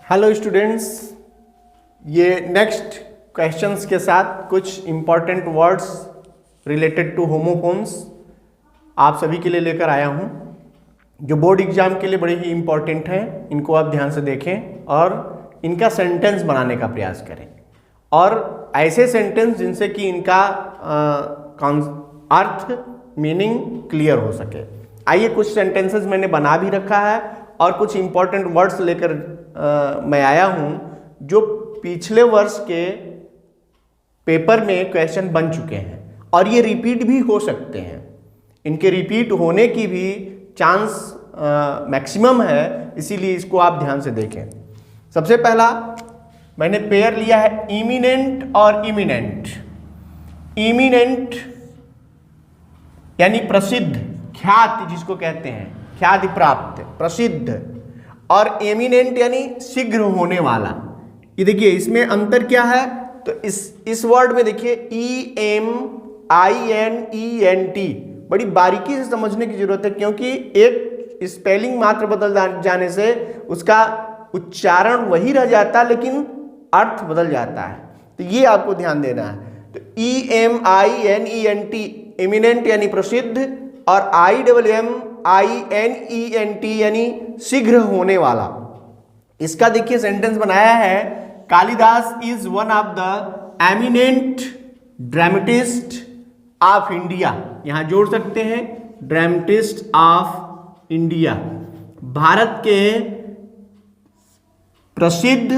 Hello students, ये next questions के साथ कुछ important words related to homophones आप सभी के लिए लेकर आया हूँ, जो बोर्ड एग्जाम के लिए बड़े ही इम्पॉर्टेंट हैं। इनको आप ध्यान से देखें और इनका सेंटेंस बनाने का प्रयास करें, और ऐसे सेंटेंस जिनसे कि इनका अर्थ मीनिंग क्लियर हो सके। आइए, कुछ सेंटेंसेस मैंने बना भी रखा है और कुछ इम्पॉर्टेंट वर्ड्स लेकर मैं आया हूँ जो पिछले वर्ष के पेपर में क्वेश्चन बन चुके हैं, और ये रिपीट भी हो सकते हैं। इनके रिपीट होने की भी चांस मैक्सिमम है, इसीलिए इसको आप ध्यान से देखें। सबसे पहला मैंने पेयर लिया है इमिनेंट और इमिनेंट। इमिनेंट यानी प्रसिद्ध, ख्याति जिसको कहते हैं, ख्याति प्राप्त, प्रसिद्ध, और एमिनेंट यानी शीघ्र होने वाला। ये देखिए, इसमें अंतर क्या है? तो इस वर्ड में देखिए EMINENT, बड़ी बारीकी से समझने की जरूरत है, क्योंकि एक स्पेलिंग मात्र बदल जाने से उसका उच्चारण वही रह जाता है लेकिन अर्थ बदल जाता है। तो ये आपको ध्यान देना है। तो EMINENT, एमिनेंट यानी प्रसिद्ध, और IMMINENT यानी शीघ्र होने वाला। इसका देखिए सेंटेंस बनाया है, Kalidas is one of the eminent dramatist of India. यहां जोड़ सकते हैं ड्रामेटिस्ट ऑफ इंडिया, भारत के प्रसिद्ध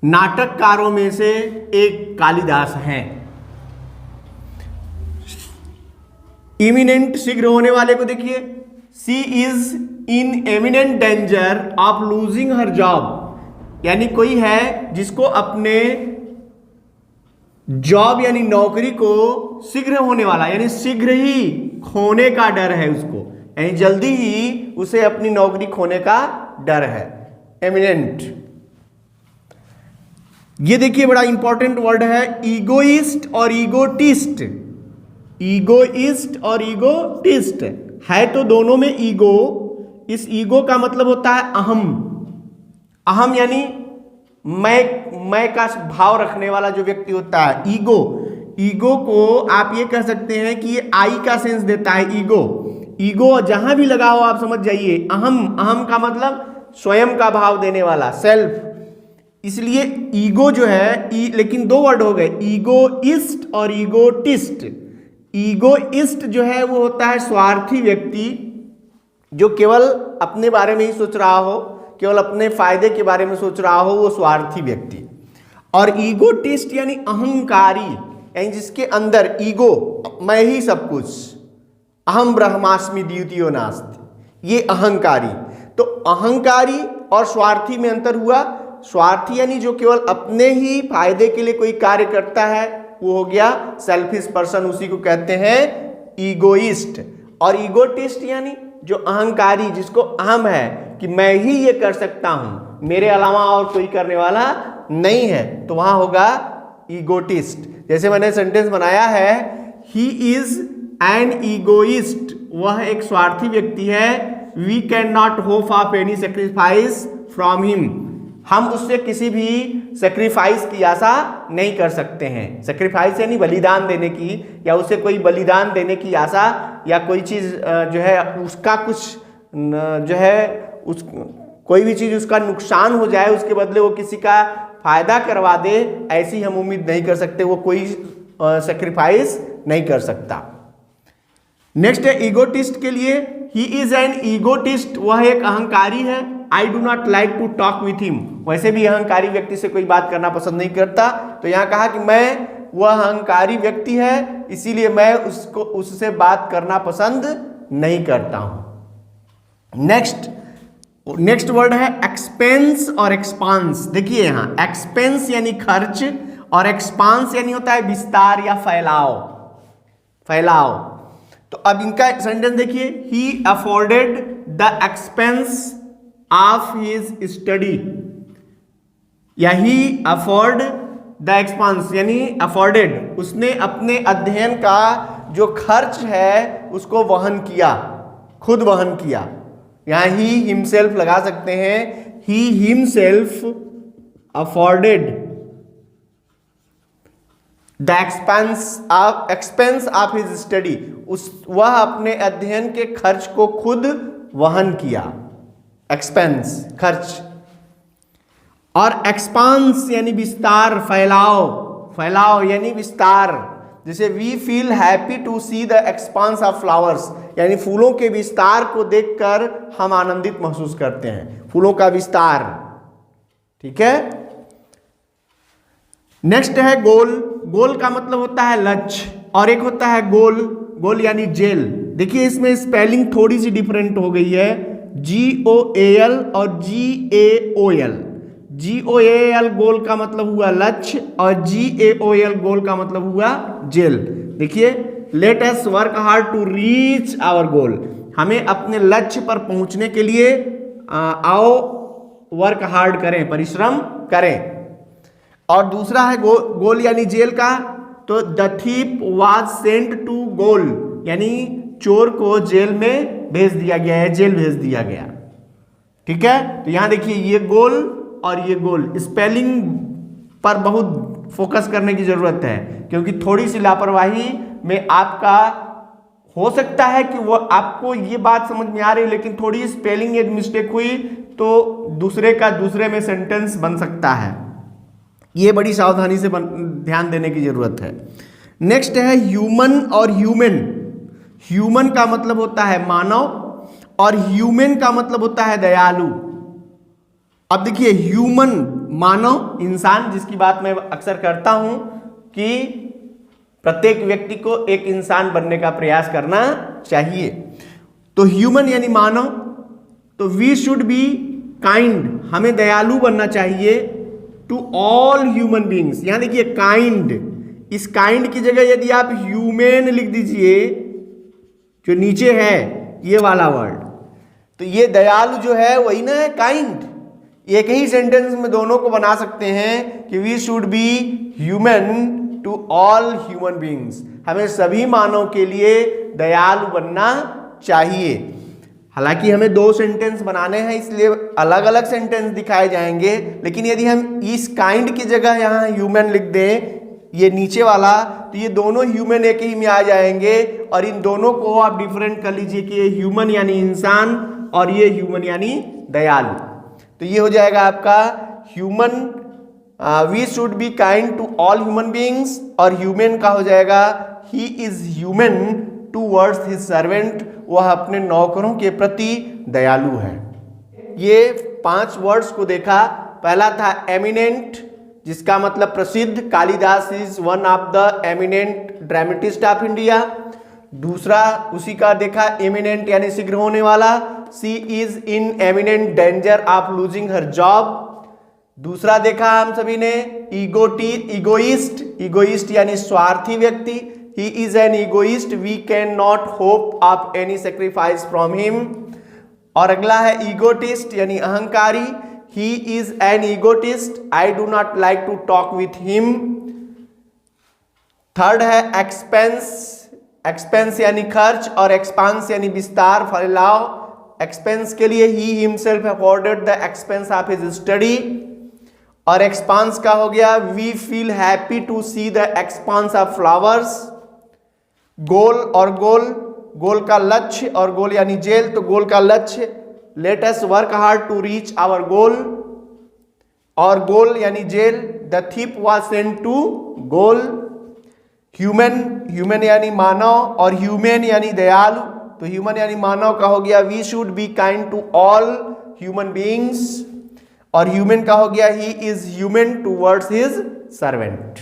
नाटककारों में से एक कालिदास हैं। इमिनेंट शीघ्र होने वाले को देखिए, she is in eminent danger of losing her job, यानी कोई है जिसको अपने जॉब यानी नौकरी को शीघ्र होने वाला यानी शीघ्र ही खोने का डर है उसको, यानी जल्दी ही उसे अपनी नौकरी खोने का डर है। एमिनेंट। ये देखिए बड़ा इंपॉर्टेंट वर्ड है ईगोइस्ट और ईगोटिस्ट। ईगोइस्ट और ईगोटिस्ट है तो दोनों में ईगो। इस ईगो का मतलब होता है अहम। अहम यानी मैं का भाव रखने वाला जो व्यक्ति होता है, ईगो। ईगो को आप ये कह सकते हैं कि ये आई का सेंस देता है। ईगो, ईगो जहां भी लगा हो आप समझ जाइए। अहम, अहम का मतलब स्वयं का भाव देने वाला, सेल्फ। इसलिए ईगो जो है लेकिन दो वर्ड हो गए, ईगोइस्ट और ईगोटिस्ट। ईगोइस्ट जो है वो होता है स्वार्थी व्यक्ति, जो केवल अपने बारे में ही सोच रहा हो, केवल अपने फायदे के बारे में सोच रहा हो, वो स्वार्थी व्यक्ति। और ईगोटिस्ट यानी अहंकारी, यानी जिसके अंदर ईगो, मैं ही सब कुछ, अहम ब्रह्मास्मि द्वितीयो नास्ति, ये अहंकारी। तो अहंकारी और स्वार्थी में अंतर हुआ। स्वार्थी यानी जो केवल अपने ही फायदे के लिए कोई कार्य करता है, वो हो गया सेल्फिश पर्सन, उसी को कहते हैं ईगोइस्ट। और ईगोटिस्ट यानी जो अहंकारी, जिसको अहम है कि मैं ही ये कर सकता हूं, मेरे अलावा और कोई करने वाला नहीं है, तो वहां होगा ईगोटिस्ट। जैसे मैंने सेंटेंस बनाया है, ही इज एन ईगोइस्ट, वह एक स्वार्थी व्यक्ति है। We can not hope of any sacrifice from him, हम उससे किसी भी सेक्रीफाइस की आशा नहीं कर सकते हैं। सेक्रीफाइस यानी बलिदान देने की, या उसे कोई बलिदान देने की आशा, या कोई चीज़ जो है उसका कुछ जो है उस कोई भी चीज़ उसका नुकसान हो जाए, उसके बदले वो किसी का फायदा करवा दे, ऐसी हम उम्मीद नहीं कर सकते। वो कोई सेक्रीफाइस नहीं कर सकता। नेक्स्ट है ईगोटिस्ट के लिए, ही इज एन ईगोटिस्ट, वह एक अहंकारी है। I do not like to talk with him, वैसे भी अहंकारी व्यक्ति से कोई बात करना पसंद नहीं करता। तो यहाँ कहा कि मैं, वह अहंकारी व्यक्ति है, इसीलिए मैं उससे बात करना पसंद नहीं करता हूं। नेक्स्ट वर्ड है एक्सपेंस और एक्सपांस। देखिए यहाँ एक्सपेंस यानी खर्च, और एक्सपांस यानी होता है विस्तार या फैलाव। तो अब इनका सेंटेंस देखिए, he afforded the expense of his study, या ही अफोर्ड द एक्सपेंस यानी अफोर्डेड, उसने अपने अध्ययन का जो खर्च है उसको वहन किया, खुद वहन किया। यहाँ ही हिमसेल्फ लगा सकते हैं, he himself afforded the expense of his study, वह अपने अध्ययन के खर्च को खुद वहन किया। एक्सपेंस खर्च, और एक्सपांस यानी विस्तार, फैलाव यानी विस्तार। जैसे we feel happy to see the expanse of flowers, यानी फूलों के विस्तार को देखकर हम आनंदित महसूस करते हैं, फूलों का विस्तार। ठीक है, नेक्स्ट है गोल। गोल का मतलब होता है लक्ष्य, और एक होता है गोल यानी जेल। देखिए इसमें स्पेलिंग थोड़ी सी डिफरेंट हो गई है, GOAL और GAOL। GOAL गोल का मतलब हुआ लक्ष्य, और GAOL गोल का मतलब हुआ जेल। देखिए, let us work hard to reach our goal, हमें अपने लक्ष्य पर पहुंचने के लिए आओ वर्क हार्ड करें, परिश्रम करें। और दूसरा है गोल यानी जेल का, तो the thief was sent to gaol, यानी चोर को जेल में भेज दिया गया है, जेल भेज दिया गया। ठीक है, तो यहां देखिए ये गोल और ये गोल, स्पेलिंग पर बहुत फोकस करने की जरूरत है, क्योंकि थोड़ी सी लापरवाही में आपका हो सकता है कि वो आपको ये बात समझ में आ रही है, लेकिन थोड़ी स्पेलिंग एक मिस्टेक हुई तो दूसरे में सेंटेंस बन सकता है। ये बड़ी सावधानी से ध्यान देने की जरूरत है। नेक्स्ट है ह्यूमन और ह्यूमन। ह्यूमन का मतलब होता है मानव, और ह्यूमन का मतलब होता है दयालु। अब देखिए, ह्यूमन मानव, इंसान, जिसकी बात मैं अक्सर करता हूं कि प्रत्येक व्यक्ति को एक इंसान बनने का प्रयास करना चाहिए। तो ह्यूमन यानी मानव, तो वी शुड बी काइंड, हमें दयालु बनना चाहिए टू ऑल ह्यूमन बींग्स। यहां देखिए काइंड, इस काइंड की जगह यदि आप ह्यूमन लिख दीजिए, जो नीचे है ये वाला वर्ड, तो ये दयालु जो है वही ना है काइंड। एक ही सेंटेंस में दोनों को बना सकते हैं कि we should be humane to all human beings, हमें सभी मानव के लिए दयालु बनना चाहिए। हालांकि हमें दो सेंटेंस बनाने हैं, इसलिए अलग अलग सेंटेंस दिखाए जाएंगे, लेकिन यदि हम इस काइंड की जगह यहाँ ह्यूमन लिख दें, ये नीचे वाला, तो ये दोनों ह्यूमन एक ही में आ जाएंगे, और इन दोनों को आप डिफरेंट कर लीजिए कि ये ह्यूमन यानी इंसान और ये ह्यूमन यानी दयालु। तो ये हो जाएगा आपका human, we should be kind to all human beings, और ह्यूमन का हो जाएगा he is humane towards his servant, वह अपने नौकरों के प्रति दयालु है। ये 5 वर्ड्स को देखा। पहला था एमिनेंट, जिसका मतलब प्रसिद्ध, Kalidas is one of the eminent dramatist of India. दूसरा उसी का देखा इमिनेंट यानी शीघ्र होने वाला, she is in eminent danger of losing her job. दूसरा देखा हम सभी ने इगोइस्ट यानी स्वार्थी व्यक्ति, he is an egoist, we cannot hope of any sacrifice from him। और अगला है ईगोटिस्ट यानी अहंकारी, he is an egotist, I do not like to talk with him। Third है एक्सपेंस यानी खर्च, और एक्सपांस यानी विस्तार, फैलाव। एक्सपेंस के लिए he himself afforded the expense of his study, और एक्सपांस का हो गया we feel happy to see the expanse of flowers। गोल का लक्ष्य, और गोल यानी जेल, तो गोल का लक्ष्य let us work hard to reach our goal, और गोल यानी जेल the thief was sent to gaol. Human यानी मानव, और ह्यूमन यानी दयालु, तो ह्यूमन यानी मानव का हो गया we should be kind to all human beings, और ह्यूमन का हो गया he is humane towards his servant.